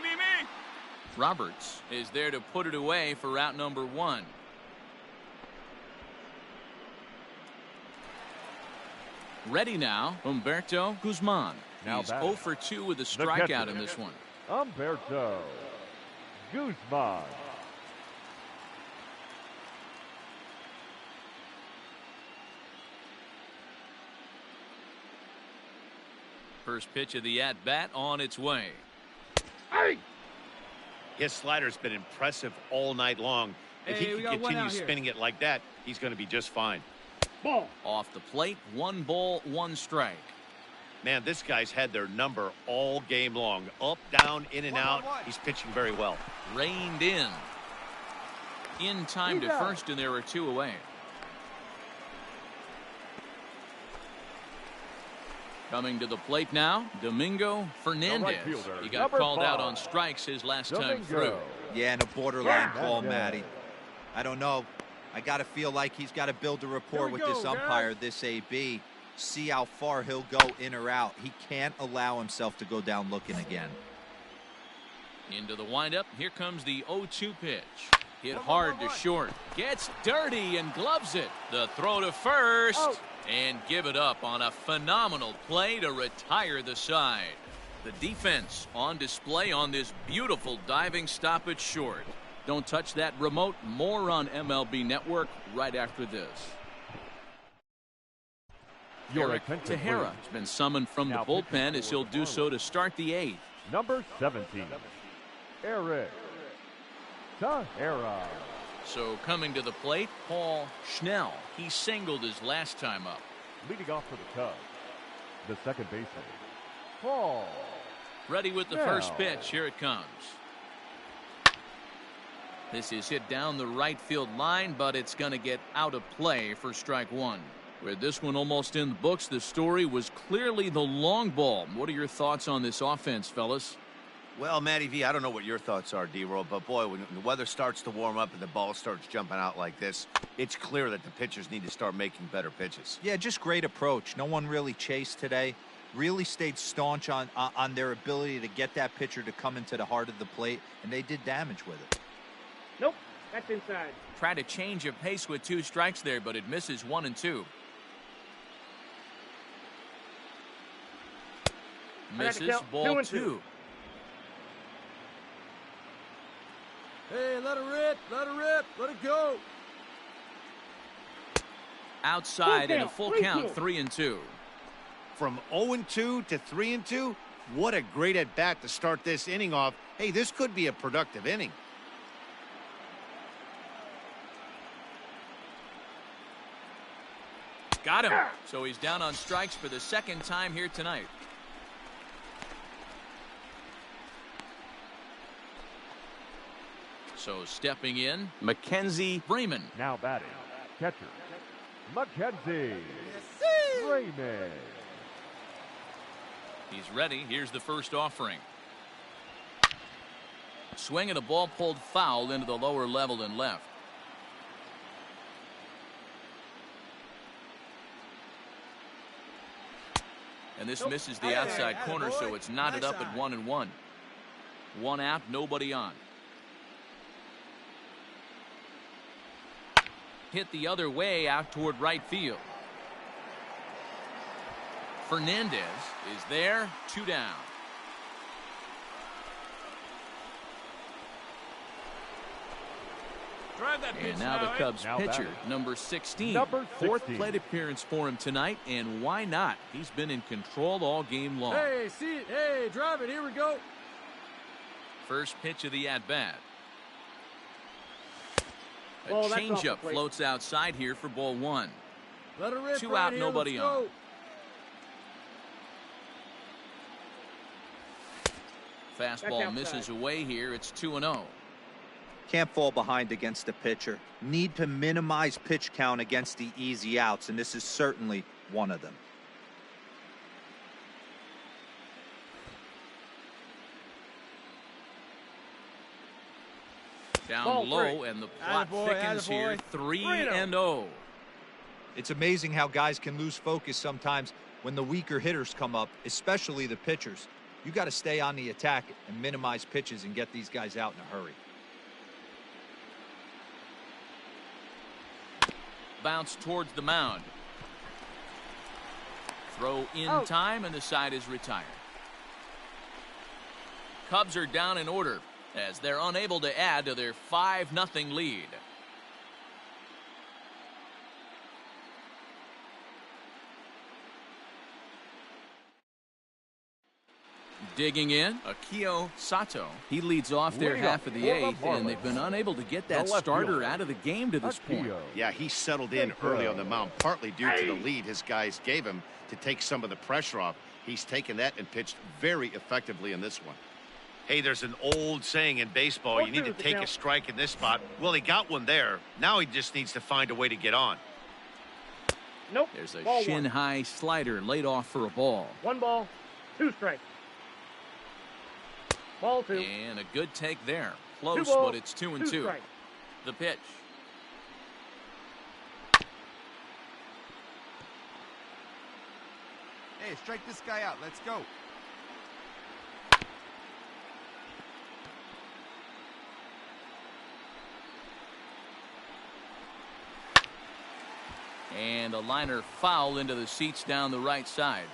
Roberts is there to put it away for route number 1. Ready now, Humberto Guzman. Now He's batting. 0 for 2 with a catcher. strikeout in this one. Humberto Guzman. First pitch of the at-bat on its way. His slider's been impressive all night long. If Hey, he we can got one continue out here. spinning it like that, he's going to be just fine. Ball. Off the plate, 1 ball, 1 strike. Man, this guy's had their number all game long. Up, down, in and out. He's pitching very well. Reined in. In time to first, and there are 2 away. Coming to the plate now, Domingo Fernandez. fielder, He got number called out 5. on strikes his last time through. Domingo. Yeah, and a borderline Yeah. call, Yeah. Matty. I don't know. I got to feel like he's got to build a rapport Here we with this go, umpire, guys. this AB. See how far he'll go in or out. He can't allow himself to go down looking again. Into the windup. Here comes the 0-2 pitch. Hit hard to short. Gets dirty and gloves it. The throw to first. Out. And give it up on a phenomenal play to retire the side. The defense on display on this beautiful diving stop at short. Don't touch that remote. More on MLB Network right after this. Your Eric attention, Tejera please. has been summoned from the Now pitching bullpen as for he'll the do so Marlins. to start the 8th. Number 17, Eric Tejera. So coming to the plate, Paul Schnell. He singled his last time up. Leading off for the Cubs, the second baseman, Paul. Ready with the Now. first pitch. Here it comes. This is hit down the right field line, but it's going to get out of play for strike one. With this one almost in the books, the story was clearly the long ball. What are your thoughts on this offense, fellas? Well, Matty V, I don't know what your thoughts are, D-Roll, but boy, when the weather starts to warm up and the ball starts jumping out like this, it's clear that the pitchers need to start making better pitches. Yeah, just great approach. No one really chased today. Really stayed staunch on their ability to get that pitcher to come into the heart of the plate, and they did damage with it. Nope, that's inside. Try to change of pace with 2 strikes there, but it misses 1 and 2. Misses ball 2. Hey, let it rip, let it go. Outside and a full count, 3 and 2. From 0-2 to 3-2, what a great at-bat to start this inning off. Hey, this could be a productive inning. Got him. So he's down on strikes for the second time here tonight. So stepping in, Mackenzie Freeman. Now batting, catcher, Mackenzie Freeman. He's ready. Here's the first offering. Swing and a ball pulled foul into the lower level and left. And this misses the outside corner, so it's knotted up at 1-1. 1 out, nobody on. Hit the other way out toward right field. Fernandez is there, 2 down. Drive that pitch And now the Cubs Now pitcher, batting. number 16. Number 16. Fourth plate appearance for him tonight, and why not? He's been in control all game long. Hey, see it. Hey, drive it. Here we go. First pitch of the at-bat. A Oh, that's off the changeup plate. floats outside here for ball 1. Let it rip. 2 right out, here. nobody Let's go. on. Fastball outside. misses away here. It's 2-0. Can't fall behind against the pitcher. Need to minimize pitch count against the easy outs, and this is certainly one of them. Down Ball low, 3. and the plot Attaboy, thickens here. attaboy. 3-0. It's amazing how guys can lose focus sometimes when the weaker hitters come up, especially the pitchers. You got to stay on the attack and minimize pitches and get these guys out in a hurry. Bounce towards the mound. Throw in time, and the side is retired. Cubs are down in order as they're unable to add to their 5-0 lead. Digging in, Akio Sato. He leads off their Leading half off of the for the 8th, and they've been unable to get that The left starter fielder, out of the game to this point. Akio. Yeah, he settled in early on the mound, partly due to the lead his guys gave him to take some of the pressure off. He's taken that and pitched very effectively in this one. Hey, there's an old saying in baseball, you need to take a strike in this spot. Well, he got one there. Now he just needs to find a way to get on. Nope. There's a Ball shin-high slider laid off for a ball. 1 ball, 2 strikes. Ball 2. And a good take there. Close, 2 balls, but it's 2 and 2 2. strikes. The pitch. Hey, strike this guy out. Let's go. And a liner foul into the seats down the right side.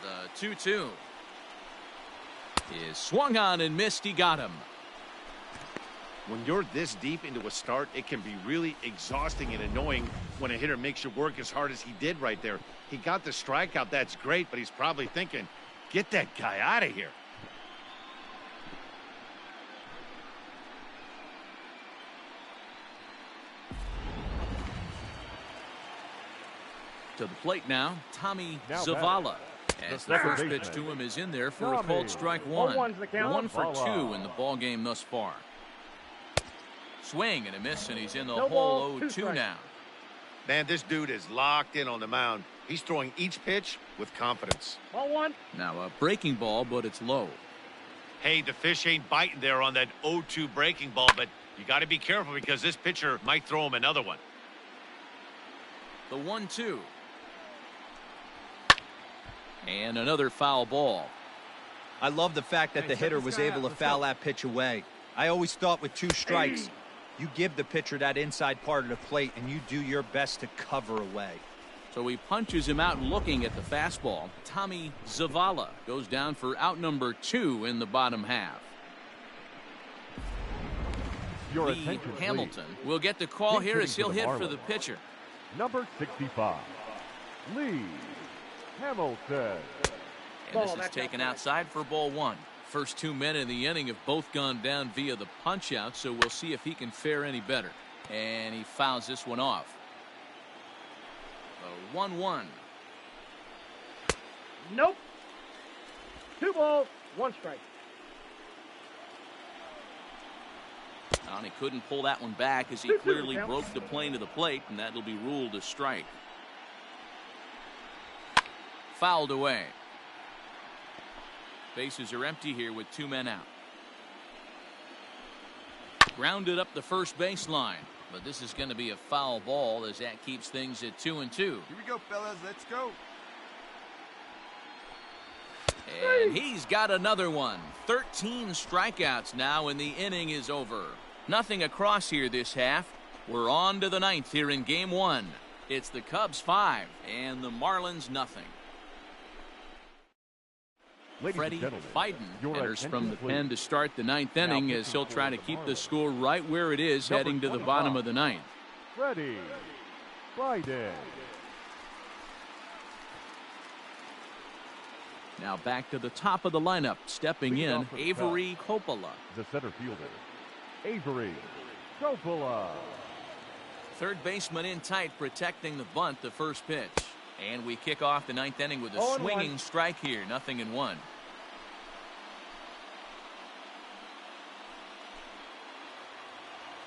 The 2-2 is swung on and missed. He got him. When you're this deep into a start, it can be really exhausting and annoying when a hitter makes you work as hard as he did right there. He got the strikeout, that's great, but he's probably thinking, get that guy out of here. To the plate now, Tommy Now Zavala. As the second first baseman, pitch to him is in there for a Tommy. called strike 1. 0-1's the count. 1 for Zavala. 2 in the ball game thus far. Swing and a miss, and he's in the No hole. ball, 2 0-2 strikes. now. Man, this dude is locked in on the mound. He's throwing each pitch with confidence. Ball 1. Now a breaking ball, but it's low. Hey, the fish ain't biting there on that 0-2 breaking ball, but you got to be careful because this pitcher might throw him another one. The 1-2. And another foul ball. I love the fact that the hitter was able to foul that pitch away. I always thought with 2 strikes, you give the pitcher that inside part of the plate and you do your best to cover away. So he punches him out looking at the fastball. Tommy Zavala goes down for out number 2 in the bottom half. Your Lee attention, Hamilton please. will get the call Big here hitting as he'll for the hit for Marlins. the pitcher. Number 65, Lee Hamilton. And Ball, this is that's taken outside. outside for ball 1. First 2 men in the inning have both gone down via the punch out, so we'll see if he can fare any better. And he fouls this one off. The 1-1. Nope. 2 balls, 1 strike. And he couldn't pull that one back as he 2-2 clearly count. broke the plane of the plate, and that'll be ruled a strike. Fouled away. Bases are empty here with 2 men out. Grounded up the first baseline, but this is going to be a foul ball as that keeps things at 2-2. Here we go, fellas. Let's go. And he's got another one. 13 strikeouts now, and the inning is over. Nothing across here this half. We're on to the 9th here in game 1. It's the Cubs 5 and the Marlins nothing. Ladies Freddie and gentlemen, Biden your enters from the attention, pen to please. start the 9th Now inning pitching as he'll for try to the keep the Marlins. score right where it is Number heading to the 25. bottom of the 9th. Freddie Biden. Now back to the top of the lineup, stepping Leading in off for the Avery Coppola. The center fielder, Avery Coppola. Third baseman in tight, protecting the bunt, the first pitch. And we kick off the 9th inning with a 0-1. swinging strike here, 0-1.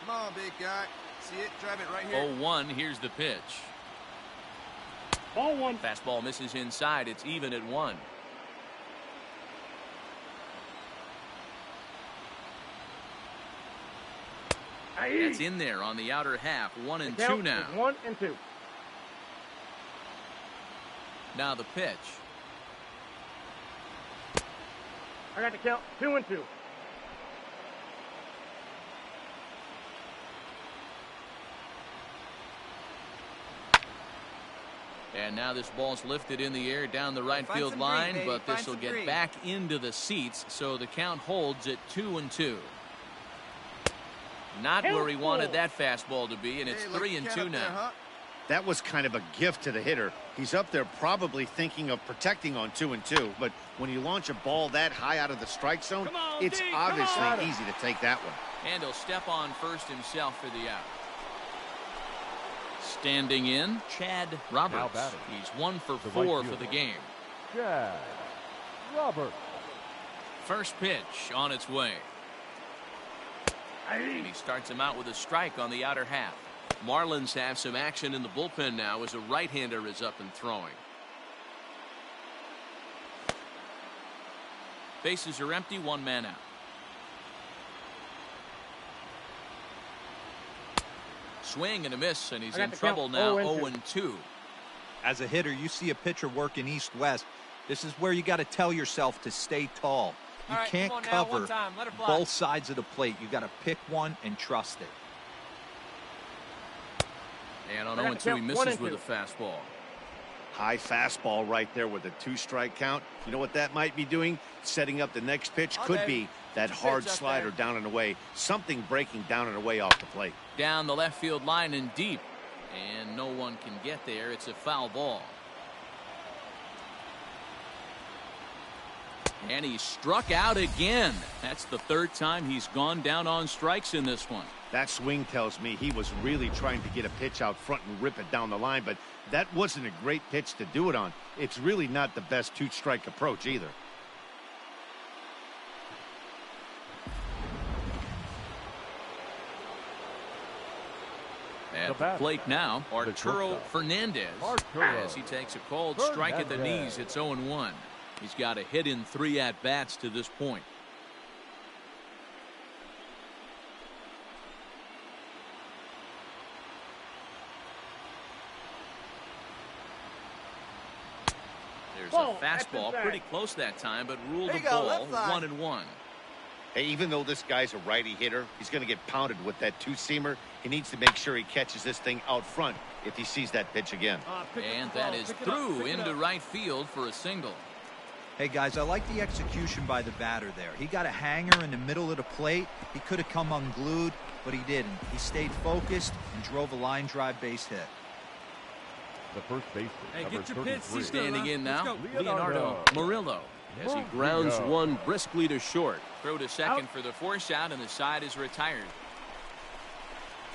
Come on, big guy. See it? Drive it right here. 0-1, here's the pitch. Ball 1. Fastball misses inside, it's even at 1. That's in there on the outer half, 1-2 now. 1 and 2. Now the pitch. I got the count. 2 and 2. And now this ball's lifted in the air down the right Find field some line, green, baby. but this Find will some get green. back into the seats, so the count holds at 2-2. Not where he wanted that fastball to be, and it's Hey, look, 3-2 cat up now. there, huh? That was kind of a gift to the hitter. He's up there probably thinking of protecting on 2-2, but when you launch a ball that high out of the strike zone, Come on, it's D, come obviously on. easy to take that one. And he'll step on first himself for the out. Standing in, Chad Now Roberts. batting. He's 1 for The 4 right for the fielder. game. Chad Roberts. First pitch on its way. And he starts him out with a strike on the outer half. Marlins have some action in the bullpen now as a right-hander is up and throwing. Bases are empty, 1 man out. Swing and a miss, and he's I got in the trouble count. now, 0-2. 0-2. As a hitter, you see a pitcher working east-west. This is where you got to tell yourself to stay tall. You All right, can't come on now, cover one time. Let it fly. both sides of the plate. You got to pick one and trust it. And on I got 0-2, the he count, misses 1 and with 2. a fastball. High fastball right there with a 2-strike count. You know what that might be doing? Setting up the next pitch. Could Okay. be that Pitch hard up slider there. down and away. Something breaking down and away off the plate. Down the left field line and deep. And no one can get there. It's a foul ball. And he struck out again. That's the 3rd time he's gone down on strikes in this one. That swing tells me he was really trying to get a pitch out front and rip it down the line, but that wasn't a great pitch to do it on. It's really not the best 2-strike approach either. At the plate now, Arturo shortstop. Fernandez. Arturo As he takes a called strike at the knees, it's 0-1. He's got a hit in 3 at-bats to this point. There's a fastball pretty close that time, but ruled a ball. 1-1. Hey, even though this guy's a righty hitter, he's going to get pounded with that two-seamer. He needs to make sure he catches this thing out front if he sees that pitch again. And that is through into right field for a single. Hey, guys, I like the execution by the batter there. He got a hanger in the middle of the plate. He could have come unglued, but he didn't. He stayed focused and drove a line drive base hit. The first baseman, Hey, number get your pitch. 33. Standing in now, Leonardo Murillo. As he grounds one briskly to short. Throw to second for the force out, and the side is retired.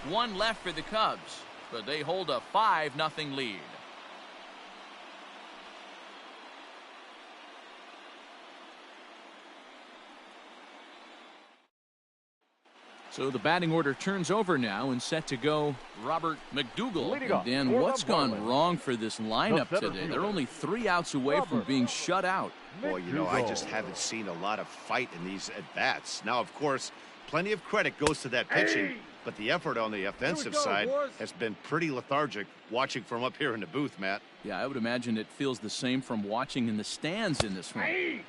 One left for the Cubs, but they hold a 5-0 lead. So the batting order turns over now and set to go Robert McDougal. Leading And off, Dan, for what's the gone Marlins, wrong for this lineup the center today? fielder, They're only 3 outs away from being shut out. Boy, you know, I just haven't seen a lot of fight in these at-bats. Now, of course, plenty of credit goes to that pitching, but the effort on the offensive side has been pretty lethargic watching from up here in the booth, Matt. Yeah, I would imagine it feels the same from watching in the stands in this one.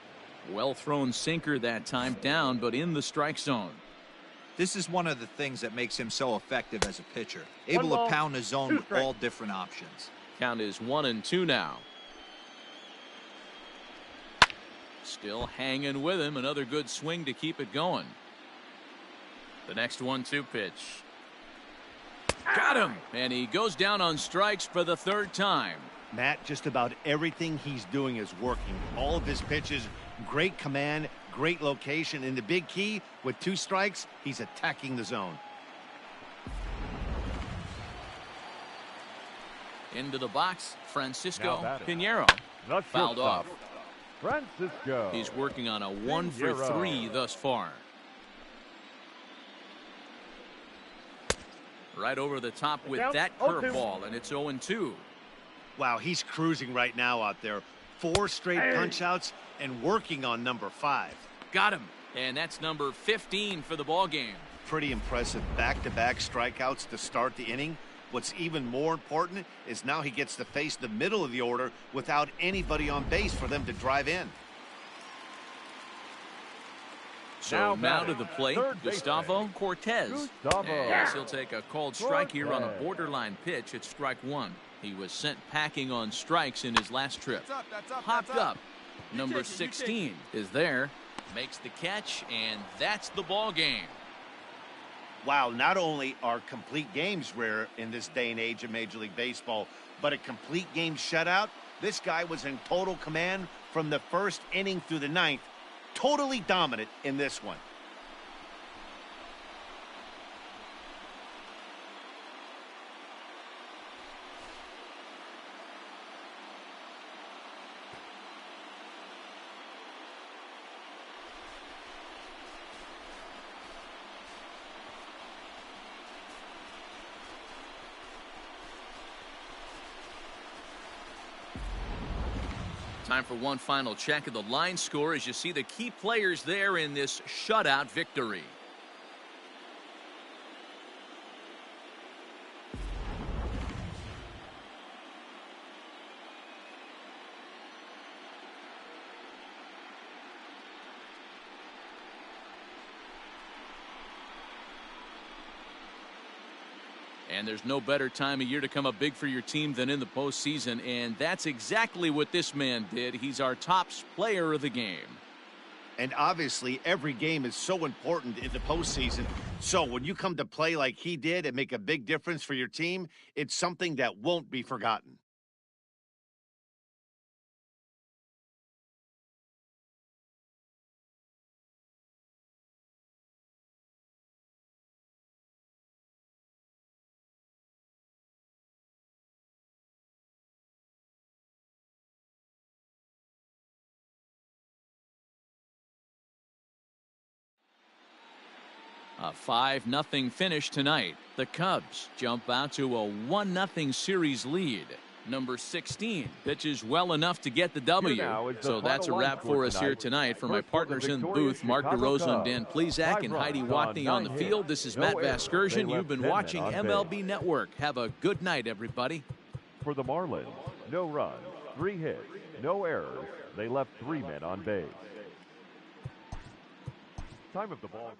Well thrown sinker that time, down, but in the strike zone. This is one of the things that makes him so effective as a pitcher. Able to pound the zone with all different options. Count is 1-2 now. Still hanging with him. Another good swing to keep it going. The next 1-2 pitch. Got him! And he goes down on strikes for the 3rd time. Matt, just about everything he's doing is working. All of his pitches, great command, great location, and the big key, with 2 strikes, he's attacking the zone. Into the box, Francisco Now batting. Pinheiro. The Fouled off. shortstop, Francisco. He's working on a 1 for 3 thus far. Right over the top with that curveball, and it's 0-2. Wow, he's cruising right now out there. 4 straight punch-outs and working on number 5. Got him. And that's number 15 for the ball game. Pretty impressive back-to-back strikeouts to start the inning. What's even more important is now he gets to face the middle of the order without anybody on base for them to drive in. So now to batting, the plate, third Gustavo baseman, Cortez. Gustavo. Yes, he'll take a called strike here on a Cortez. borderline pitch at strike 1. He was sent packing on strikes in his last trip. That's up, Hopped up. You Number take it, you take 16 is there. Makes the catch, and that's the ball game. Wow, not only are complete games rare in this day and age of Major League Baseball, but a complete game shutout. This guy was in total command from the 1st inning through the 9th. Totally dominant in this one. Time for one final check of the line score as you see the key players there in this shutout victory. And there's no better time of year to come up big for your team than in the postseason, and that's exactly what this man did. He's our top player of the game. And obviously, every game is so important in the postseason. So when you come to play like he did and make a big difference for your team, it's something that won't be forgotten. A 5-0 finish tonight. The Cubs jump out to a 1-0 series lead. Number 16 pitches well enough to get the W. So that's a wrap for us here tonight. For my partners in the booth, Mark DeRosa and Dan Plesac, and Heidi Watney on the field, this is Matt Vasgersian. You've been watching MLB Network. Have a good night, everybody. For the Marlins, no runs, 3 hits, no errors. They left 3 men on base. Time of the ball.